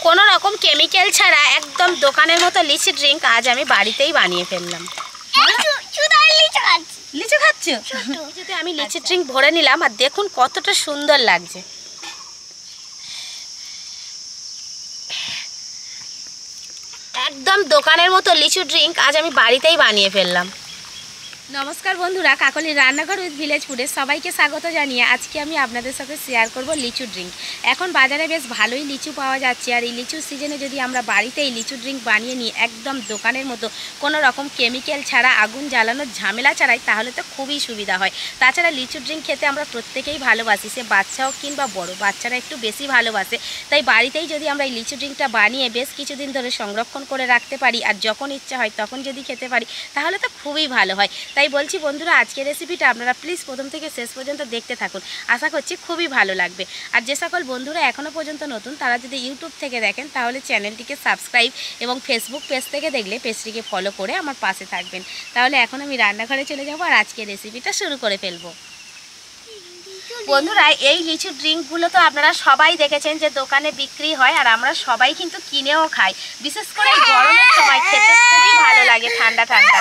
কোনো রকম কেমিক্যাল ছাড়া একদম দোকানের মতো লিচি ড্রিঙ্ক আজ আমি বাড়িতেই বানিয়ে ফেললাম। লিচু খাচ্ছ? যদি আমি লিচি ড্রিঙ্ক ভরে নিলাম আর দেখুন কতটা সুন্দর লাগছে। একদম দোকানের মতো লিচু ড্রিঙ্ক আজ আমি বাড়িতেই বানিয়ে ফেললাম। নমস্কার বন্ধুরা, কাকলির রান্নাঘর উইথ ভিলেজ ফুডে সবাইকে স্বাগত জানিয়ে আজকে আমি আপনাদের সাথে শেয়ার করব লিচু ড্রিঙ্ক। এখন বাজারে বেশ ভালোই লিচু পাওয়া যাচ্ছে, আর এই লিচুর সিজনে যদি আমরা বাড়িতেই লিচু ড্রিঙ্ক বানিয়ে নিই একদম দোকানের মতো কোনো রকম কেমিক্যাল ছাড়া, আগুন জ্বালানোর ঝামেলা ছাড়াই, তাহলে তো খুবই সুবিধা হয়। তাছাড়া লিচু ড্রিঙ্ক খেতে আমরা প্রত্যেকেই ভালোবাসি, সে বাচ্চা হোক কিংবা বড়, বাচ্চারা একটু বেশি ভালোবাসে। তাই বাড়িতেই যদি আমরা এই লিচু ড্রিঙ্কটা বানিয়ে বেশ কিছুদিন ধরে সংরক্ষণ করে রাখতে পারি আর যখন ইচ্ছা হয় তখন যদি খেতে পারি তাহলে তো খুবই ভালো হয়। তাই বলছি বন্ধুরা, আজকের রেসিপিটা আপনারা প্লিজ প্রথম থেকে শেষ পর্যন্ত দেখতে থাকুন, আশা করছি খুবই ভালো লাগবে। আর যে সকল বন্ধুরা এখনও পর্যন্ত নতুন তারা যদি ইউটিউব থেকে দেখেন তাহলে চ্যানেলটিকে সাবস্ক্রাইব এবং ফেসবুক পেজ থেকে দেখলে পেজটিকে ফলো করে আমার পাশে থাকবেন। তাহলে এখন আমি রান্নাঘরে চলে যাব আর আজকের রেসিপিটা শুরু করে ফেলবো। বন্ধুরা, এই লিচু ড্রিঙ্কগুলো তো আপনারা সবাই দেখেছেন যে দোকানে বিক্রি হয়, আর আমরা সবাই কিন্তু কিনেও খাই। বিশেষ করে গরমের সময় খেতে খুবই ভালো লাগে, ঠান্ডা ঠান্ডা।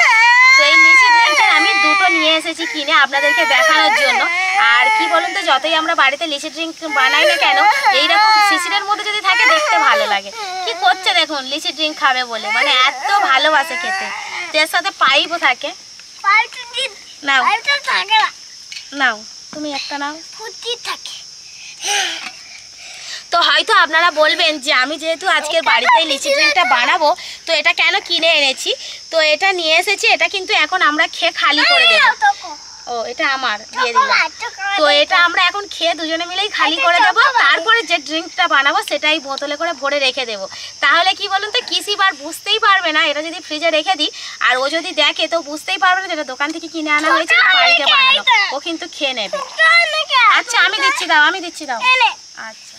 তো এই লিচু ড্রিঙ্কটা আমি দুটো নিয়ে এসেছি কিনে আপনাদেরকে দেখানোর জন্য। আর কি বলুন তো, যতই আমরা বাড়িতে লিচু ড্রিঙ্ক বানাই না কেন, এইরকম শিশিরের মধ্যে যদি থাকে দেখতে ভালো লাগে। কি করছে দেখুন, লিচু ড্রিঙ্ক খাবে বলে, মানে এত ভালোবাসে খেতে। এর সাথে পাইপও থাকে। নাও নাও, তুমি একটা নাও। তো হয়তো আপনারা বলবেন যে আমি যেহেতু আজকের বাড়িতে লিচি ড্রিঙ্কটা বানাবো তো এটা কেন কিনে এনেছি। তো এটা নিয়ে এসেছি, এটা কিন্তু এখন আমরা খেয়ে খালি করে দেবো। ও, এটা আমার দিয়ে দিলাম। তো এটা আমরা এখন খেয়ে দুজনে মিলেই খালি করে দেবো। তারপরে যে ড্রিঙ্কটা বানাবো সেটাই বোতলে করে ভরে রেখে দেবো। তাহলে কি বলুন তো, কিসিবার বুঝতেই পারবে না। এটা যদি ফ্রিজে রেখে দিই আর ও যদি দেখে তো বুঝতেই পারবে না যেটা দোকান থেকে কিনে আনা হয়েছে বাড়িতে বানানো। ও কিন্তু খেয়ে নেবে। আচ্ছা, আমি দিচ্ছি, দাও, আমি দিচ্ছি, দাও। আচ্ছা,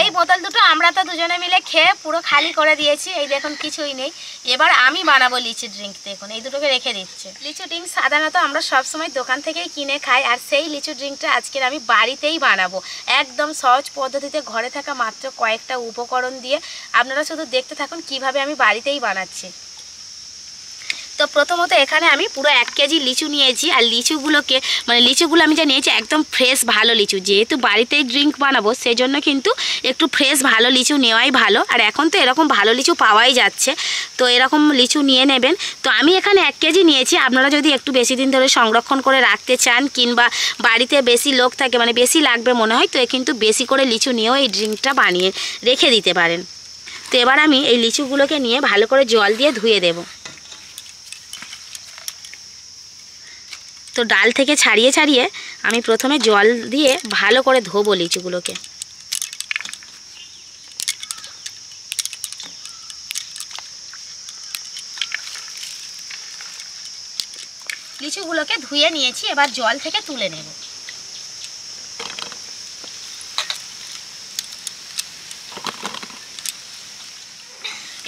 এই বোতল দুটো আমরা তো দুজনে মিলে খেয়ে পুরো খালি করে দিয়েছি। এই দেখুন কিছুই নেই। এবার আমি বানাবো লিচু ড্রিঙ্ক। দেখুন এই দুটোকে রেখে দিচ্ছে। লিচু ড্রিঙ্ক সাধারণত আমরা সবসময় দোকান থেকেই কিনে খাই, আর সেই লিচু ড্রিঙ্কটা আজকের আমি বাড়িতেই বানাবো একদম সহজ পদ্ধতিতে, ঘরে থাকা মাত্র কয়েকটা উপকরণ দিয়ে। আপনারা শুধু দেখতে থাকুন কিভাবে আমি বাড়িতেই বানাচ্ছি। তো প্রথমত এখানে আমি পুরো 1 কেজি লিচু নিয়েছি, আর লিচুগুলো আমি যা নিয়েছি একদম ফ্রেশ ভালো লিচু। যেহেতু বাড়িতেই ড্রিঙ্ক বানাবো সেজন্য কিন্তু একটু ফ্রেশ ভালো লিচু নেওয়াই ভালো। আর এখন তো এরকম ভালো লিচু পাওয়াই যাচ্ছে, তো এরকম লিচু নিয়ে নেবেন। তো আমি এখানে 1 কেজি নিয়েছি। আপনারা যদি একটু বেশি দিন ধরে সংরক্ষণ করে রাখতে চান কিংবা বাড়িতে বেশি লোক থাকে, মানে বেশি লাগবে মনে হয়, তো কিন্তু বেশি করে লিচু নিয়েও এই ড্রিঙ্কটা বানিয়ে রেখে দিতে পারেন। তো এবার আমি এই লিচুগুলোকে নিয়ে ভালো করে জল দিয়ে ধুয়ে দেবো। তো ডাল থেকে ছাড়িয়ে ছাড়িয়ে আমি প্রথমে জল দিয়ে ভালো করে ধোবো লিচুগুলোকে। লিচুগুলোকে ধুয়ে নিয়েছি, এবার জল থেকে তুলে নেব।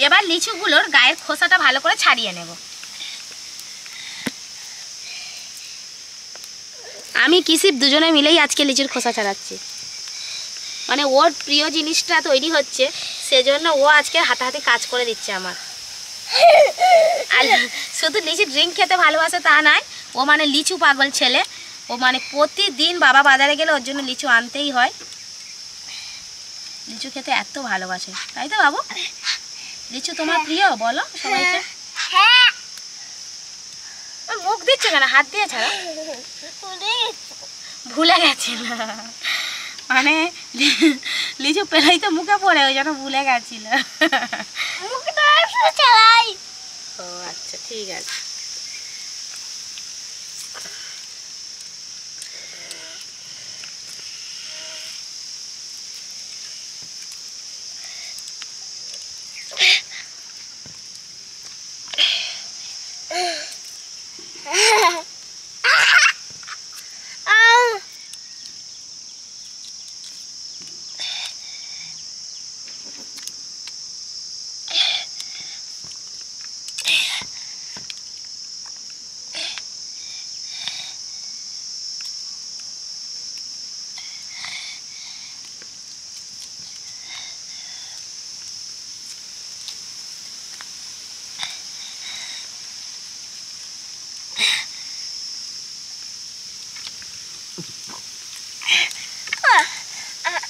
এবার লিচুগুলোর গায়ের খোসাটা ভালো করে ছাড়িয়ে নেব। আমি কিসিপ দুজনে মিলেই আজকে লিচুর খোসা ছাড়াচ্ছি, মানে ওর প্রিয় জিনিসটা তৈরি হচ্ছে সেজন্য ও আজকে হাতাহাতি কাজ করে দিচ্ছে আমার। আর শুধু লিচু ড্রিঙ্ক খেতে ভালোবাসে তা নয়, ও মানে লিচু পাগল ছেলে। ও মানে প্রতিদিন বাবা বাজারে গেলে ওর জন্য লিচু আনতেই হয়। লিচু খেতে এত ভালোবাসে, তাই তো বাবু? লিচু তোমার প্রিয় বলো সবাইকে। মুখ দিচ্ছ কেন? হাত দিয়ে ছাড়া। ভুলে গেছিল, মানে লিচু পেলাই তো মুখে পড়ে, ওই জন্য ভুলে গেছিল। ও আচ্ছা, ঠিক আছে।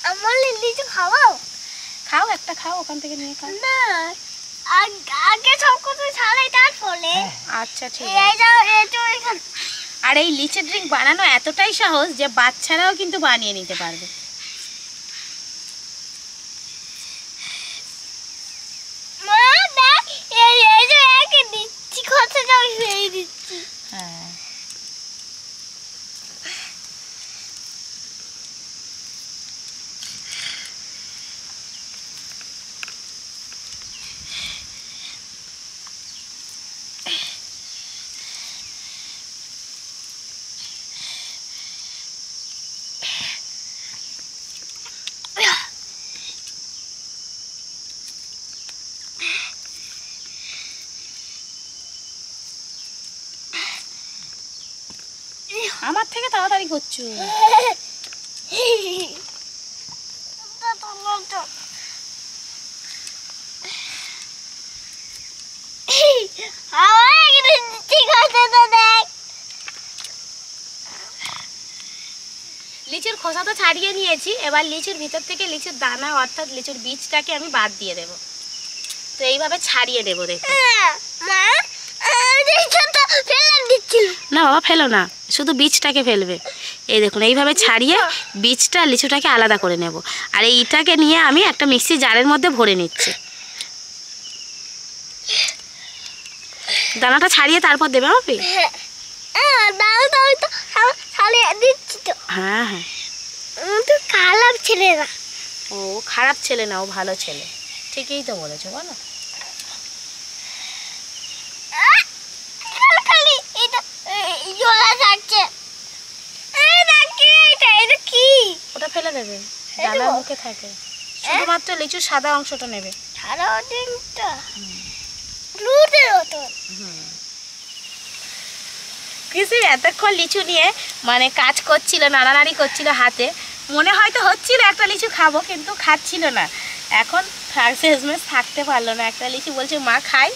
আমার লিচু খাওয়াও। খাও, একটা খাও, ওখান থেকে নিয়ে খাও। না, আগে সব কিছু ছাড়াই তারপরে। আচ্ছা ঠিক আছে। আর এই লিচু ড্রিঙ্ক বানানো এতটাই সহজ যে বাচ্চারাও কিন্তু বানিয়ে নিতে পারবে। মা দেখ, এই যে একে দিচ্ছি, খোসাটা ফেলে দিচ্ছি। হ্যাঁ, আমার থেকে তাড়াতাড়ি করছো। লিচুর খোসা তো ছাড়িয়ে নিয়েছি, এবার লিচুর ভিতর থেকে লিচুর দানা অর্থাৎ লিচুর বীজটাকে আমি বাদ দিয়ে দেব। তো এইভাবে ছাড়িয়ে দেবো। দেখো না বাবা, ফেলো না, শুধু বীজটাকে ফেলবে। এই দেখুন, এইভাবে ছাড়িয়ে বীজটা লিচুটাকে আলাদা করে নেব। আর এইটাকে নিয়ে আমি একটা মিক্সি জারের মধ্যে ভরে নিচ্ছি। দানাটা ছাড়িয়ে তারপর দেবে আপনি? হ্যাঁ হ্যাঁ, খারাপ ছেলে না। ও খারাপ ছেলে না, ও ভালো ছেলে। ঠিকই তো বলেছো, বলো। ওটা ফেলে দেবে, ডালার মুখে থাকে। শুধুমাত্র লিচুর সাদা অংশটা নেবে। কৃষি এতক্ষণ লিচু নিয়ে মানে কাজ করছিল, নাড়ানাড়ি করছিল হাতে। মনে হয়তো হচ্ছিল একটা লিচু খাবো, কিন্তু খাচ্ছিল না। এখন শেষমেশ থাকতে পারলো না, একটা লিচু বলছে মা খাই।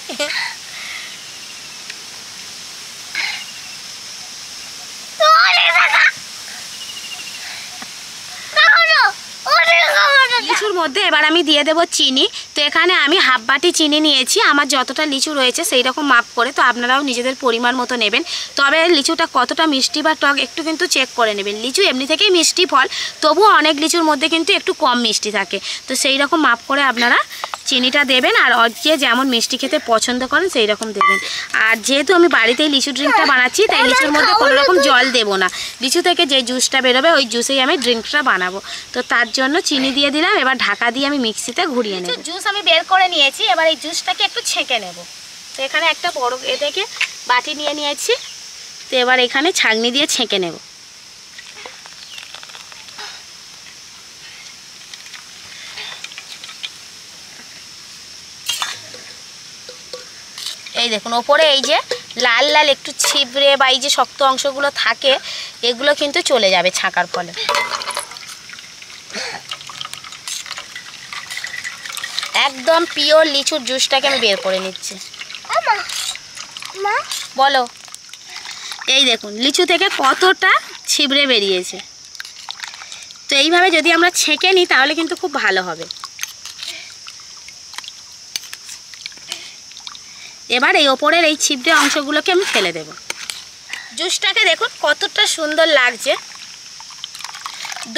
লিচুর মধ্যে এবার আমি দিয়ে দেবো চিনি। তো এখানে আমি হাফ বাটি চিনি নিয়েছি, আমার যতটা লিচু রয়েছে সেই রকম মাপ করে। তো আপনারাও নিজেদের পরিমাণ মতো নেবেন। তবে লিচুটা কতটা মিষ্টি বা টক একটু কিন্তু চেক করে নেবেন। লিচু এমনি থেকেই মিষ্টি ফল, তবুও অনেক লিচুর মধ্যে কিন্তু একটু কম মিষ্টি থাকে। তো সেই রকম মাপ করে আপনারা চিনিটা দেবেন। আর যে যেমন মিষ্টি খেতে পছন্দ করেন সেই রকম দেবেন। আর যেহেতু আমি বাড়িতেই লিচু ড্রিঙ্কটা বানাচ্ছি, তাই লিচুর মধ্যে কোনো রকম জল দেবো না। লিচু থেকে যে জুসটা বেরোবে ওই জুসেই আমি ড্রিঙ্কটা বানাবো। তো তার জন্য চিনি দিয়ে দিলাম। এবার ঢাকা দিয়ে আমি মিক্সিতে ঘুরিয়ে নেব। জুস আমি বের করে নিয়েছি, এবার এই জুসটাকে একটু ছেঁকে নেব। তো এখানে একটা বড় থেকে বাটি নিয়ে নিয়েছি। তো এবার এখানে ছাঁকনি দিয়ে ছেঁকে নেব। এই দেখুন, ওপরে এই যে লাল লাল একটু ছিবড়ে বা এই যে শক্ত অংশগুলো থাকে, এগুলো কিন্তু চলে যাবে ছাঁকার ফলে। একদম পিওর লিচুর জুসটাকে আমি বের করে নিচ্ছি। বলো, এই দেখুন লিচু থেকে কতটা ছিবড়ে বেরিয়েছে। তো এইভাবে যদি আমরা ছেঁকে নিই তাহলে কিন্তু খুব ভালো হবে। এবার এই ওপরের এই ছিবড়ে অংশগুলোকে আমি ফেলে দেব। জুসটাকে দেখুন কতটা সুন্দর লাগছে।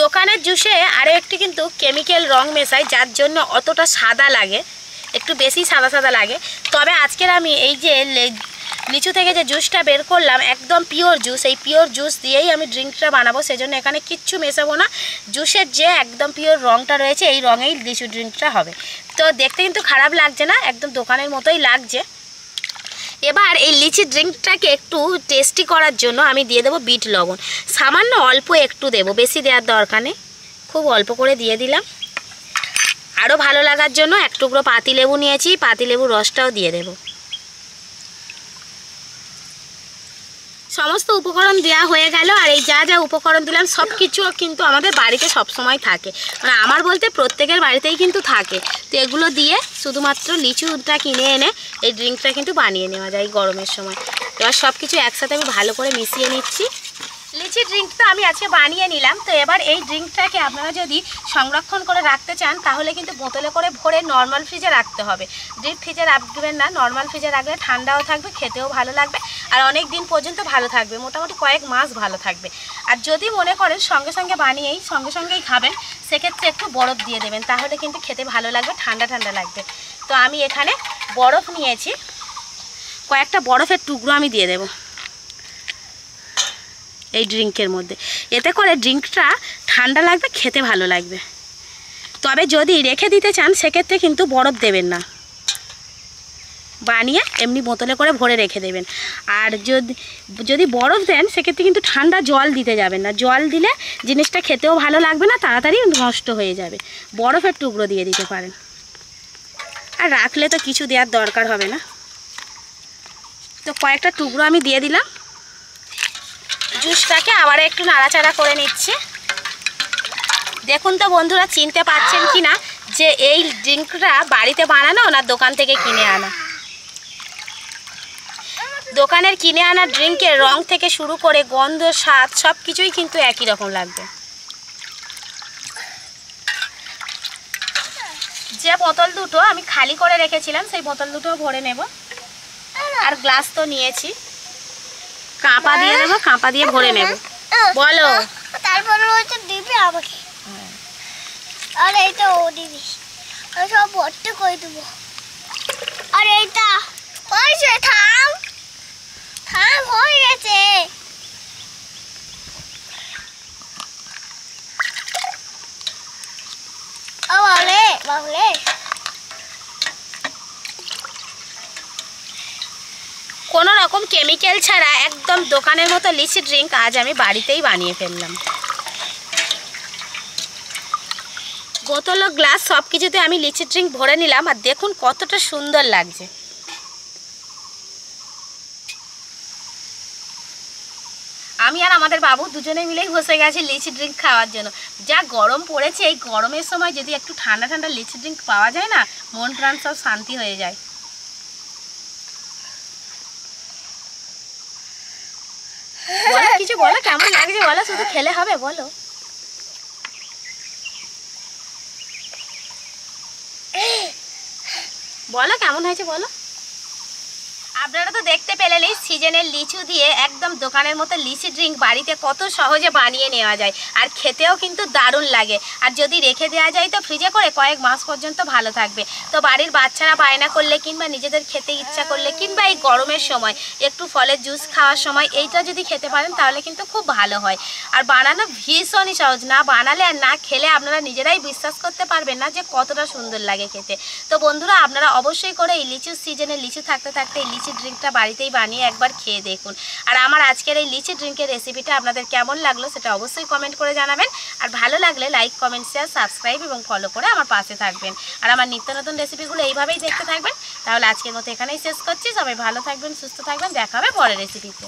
দোকানের জুসে আরও একটু কিন্তু কেমিক্যাল রং মেশায়, যার জন্য অতটা সাদা লাগে, একটু বেশি সাদা সাদা লাগে। তবে আজকের আমি এই যে লিচু থেকে যে জুসটা বের করলাম, একদম পিওর জুস, এই পিওর জুস দিয়েই আমি ড্রিঙ্কটা বানাবো। সেজন্য এখানে কিচ্ছু মেশাবো না। জুসের যে একদম পিওর রঙটা রয়েছে এই রঙেই লিচু ড্রিঙ্কটা হবে। তো দেখতে কিন্তু খারাপ লাগছে না, একদম দোকানের মতোই লাগছে। এবার এই লিচি ড্রিঙ্কটাকে একটু টেস্টি করার জন্য আমি দিয়ে দেবো বিট লবণ। সামান্য অল্প একটু দেবো, বেশি দেওয়ার দরকার নেই, খুব অল্প করে দিয়ে দিলাম। আরও ভালো লাগার জন্য এক টুকরো পাতিলেবু নিয়েছি, পাতিলেবুর রসটাও দিয়ে দেবো। সমস্ত উপকরণ দেওয়া হয়ে গেল। আর এই যা যা উপকরণ দিলাম সব কিছু কিন্তু আমাদের বাড়িতে সব সময় থাকে, মানে আমার বলতে প্রত্যেকের বাড়িতেই কিন্তু থাকে। তো এগুলো দিয়ে শুধুমাত্র লিচুটা কিনে এনে এই ড্রিঙ্কটা কিন্তু বানিয়ে নেওয়া যায় গরমের সময়। এবার সব কিছু একসাথে আমি ভালো করে মিশিয়ে নিচ্ছি। লিচি ড্রিঙ্কটা আমি আজকে বানিয়ে নিলাম। তো এবার এই ড্রিঙ্কটাকে আপনারা যদি সংরক্ষণ করে রাখতে চান তাহলে কিন্তু বোতলে করে ভরে নর্মাল ফ্রিজে রাখতে হবে। ডিপ ফ্রিজে রাখবেন না, নর্মাল ফ্রিজে রাখলে ঠান্ডাও থাকবে, খেতেও ভালো লাগবে, আর অনেক দিন পর্যন্ত ভালো থাকবে, মোটামুটি কয়েক মাস ভালো থাকবে। আর যদি মনে করেন সঙ্গে সঙ্গে বানিয়েই সঙ্গেই খাবেন, সেক্ষেত্রে একটু বরফ দিয়ে দেবেন, তাহলে কিন্তু খেতে ভালো লাগবে, ঠান্ডা ঠান্ডা লাগবে। তো আমি এখানে বরফ নিয়েছি, কয়েকটা বরফের টুকরো আমি দিয়ে দেব এই ড্রিঙ্কের মধ্যে। এতে করে ড্রিঙ্কটা ঠান্ডা লাগবে, খেতে ভালো লাগবে। তবে যদি রেখে দিতে চান সেক্ষেত্রে কিন্তু বরফ দেবেন না, বানিয়ে এমনি বোতলে করে ভরে রেখে দেবেন। আর যদি বরফ দেন সেক্ষেত্রে কিন্তু ঠান্ডা জল দিতে যাবেন না, জল দিলে জিনিসটা খেতেও ভালো লাগবে না, তাড়াতাড়ি নষ্ট হয়ে যাবে। বরফের টুকরো দিয়ে দিতে পারেন, আর রাখলে তো কিছু দেওয়ার দরকার হবে না। তো কয়েকটা টুকরো আমি দিয়ে দিলাম। জুসটাকে আবার একটু নাড়াচাড়া করে নিচ্ছি। দেখুন তো বন্ধুরা, চিনতে পারছেন কি না যে এই ড্রিঙ্কটা বাড়িতে বানানো না দোকান থেকে কিনে আনা। দোকানের কিনে আনা ড্রিঙ্কের রং থেকে শুরু করে গন্ধ, স্বাদ সব কিছুই কিন্তু একই রকম লাগবে। যে বোতল দুটো আমি খালি করে রেখেছিলাম সেই বোতল দুটো ভরে নেব। আর গ্লাস তো নিয়েছি, কাঁপা দিয়ে দেবো, কাঁপা দিয়ে ভরে নেব। বলো। তারপরে হচ্ছে দিবি আমাকে, আর এইটা ও দিবি, সব ভর্তি করে দেবো। আর এইটা হয়েছে, থাম থাম, হয়ে গেছে। বাবলে বাবলে, কোনো রকম কেমিক্যাল ছাড়া একদম দোকানের মতো লিচি ড্রিঙ্ক আজ আমি বাড়িতেই বানিয়ে ফেললাম। বোতল ও গ্লাস সব কিছুতে আমি লিচি ড্রিঙ্ক ভরে নিলাম, আর দেখুন কতটা সুন্দর লাগছে। আমি আর আমাদের বাবু দুজনে মিলেই বসে গেছি লিচি ড্রিঙ্ক খাওয়ার জন্য। যা গরম পড়েছে, এই গরমের সময় যদি একটু ঠান্ডা ঠান্ডা লিচি ড্রিঙ্ক পাওয়া যায় না, মন প্রাণ সব শান্তি হয়ে যায়। বলো কিছু, বলো কেমন লাগছে বলো, শুধু খেলে হবে বলো। বলো কেমন হয়েছে বলো। আপনারা তো দেখতে পেলেন এই সিজনের লিচু দিয়ে একদম দোকানের মতো লিচি ড্রিঙ্ক বাড়িতে কত সহজে বানিয়ে নেওয়া যায়, আর খেতেও কিন্তু দারুণ লাগে। আর যদি রেখে দেওয়া যায় তো ফ্রিজে করে কয়েক মাস পর্যন্ত ভালো থাকবে। তো বাড়ির বাচ্চারা বায়না করলে কিংবা নিজেদের খেতে ইচ্ছা করলে কিংবা এই গরমের সময় একটু ফলের জুস খাওয়ার সময় এইটা যদি খেতে পারেন তাহলে কিন্তু খুব ভালো হয়। আর বানানো ভীষণই সহজ, না বানালে আর না খেলে আপনারা নিজেরাই বিশ্বাস করতে পারবেন না যে কতটা সুন্দর লাগে খেতে। তো বন্ধুরা, আপনারা অবশ্যই করে এই লিচুর সিজনে লিচু থাকতে থাকতে এই লিচি ড্রিঙ্কটা বাড়িতেই বানিয়ে একবার খেয়ে দেখুন। আর আমার আজকের এই লিচি ড্রিঙ্কের রেসিপিটা আপনাদের কেমন লাগলো সেটা অবশ্যই কমেন্ট করে জানাবেন। আর ভালো লাগলে লাইক, কমেন্ট, শেয়ার, সাবস্ক্রাইব এবং ফলো করে আমার পাশে থাকবেন। আর আমার নিত্য নতুন রেসিপিগুলো এইভাবেই দেখতে থাকবেন। তাহলে আজকের মতো এখানেই শেষ করছি। সবাই ভালো থাকবেন, সুস্থ থাকবেন, দেখা হবে পরের রেসিপিতে।